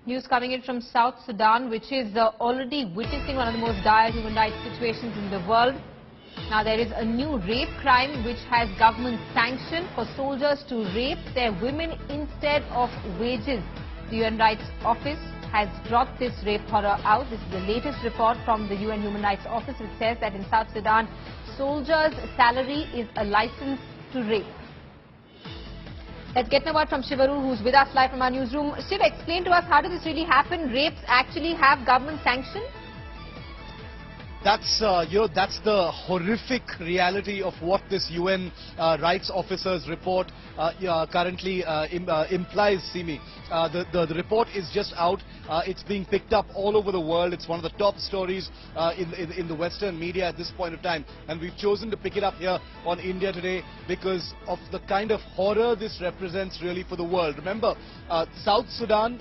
News coming in from South Sudan, which is already witnessing one of the most dire human rights situations in the world. Now, there is a new rape crime which has government sanction for soldiers to rape their women instead of wages. The UN Rights Office has brought this rape horror out. This is the latest report from the UN Human Rights Office, which says that in South Sudan, soldiers' salary is a license to rape. Let's get a word from Shivaru, who's with us live from our newsroom. Shiv, explain to us, how does this really happen? Rapes actually have government sanction? That's that's the horrific reality of what this UN rights officers report currently implies, Simi. The report is just out. It's being picked up all over the world. It's one of the top stories in the Western media at this point of time. And we've chosen to pick it up here on India Today because of the kind of horror this represents really for the world. Remember, South Sudan,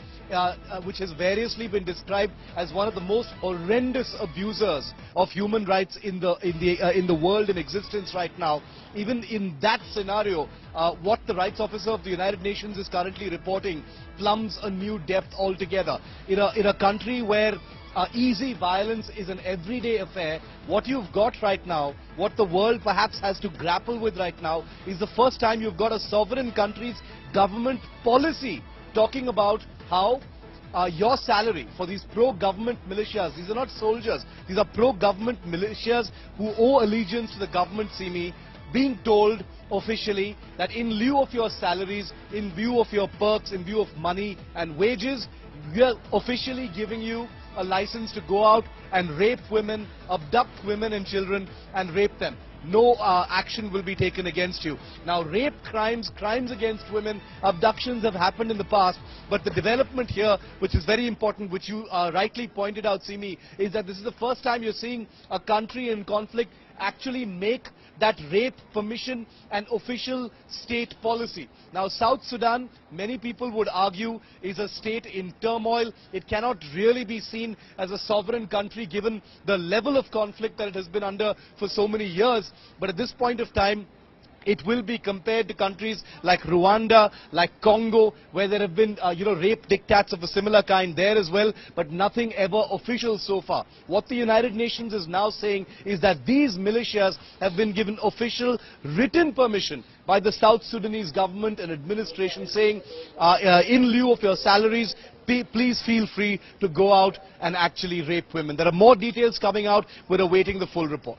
which has variously been described as one of the most horrendous abusers of human rights in the world in existence right now. Even in that scenario, what the rights officer of the United Nations is currently reporting plumbs a new depth altogether. In a country where easy violence is an everyday affair, what you've got right now, what the world perhaps has to grapple with right now, is the first time you've got a sovereign country's government policy talking about how your salary for these pro-government militias, these are not soldiers, these are pro-government militias who owe allegiance to the government, Simi, being told officially that in lieu of your salaries, in view of your perks, in view of money and wages, we are officially giving you a license to go out and rape women, abduct women and children and rape them. No action will be taken against you. Now, rape crimes, crimes against women, abductions have happened in the past, but the development here, which is very important, which you rightly pointed out, Simi, is that this is the first time you're seeing a country in conflict actually make that rape permission an official state policy. Now, South Sudan, many people would argue, is a state in turmoil. It cannot really be seen as a sovereign country given the level of conflict that it has been under for so many years. But at this point of time, it will be compared to countries like Rwanda, like Congo, where there have been, rape diktats of a similar kind there as well, but nothing ever official so far. What the United Nations is now saying is that these militias have been given official written permission by the South Sudanese government and administration saying, in lieu of your salaries, please feel free to go out and actually rape women. There are more details coming out. We're awaiting the full report.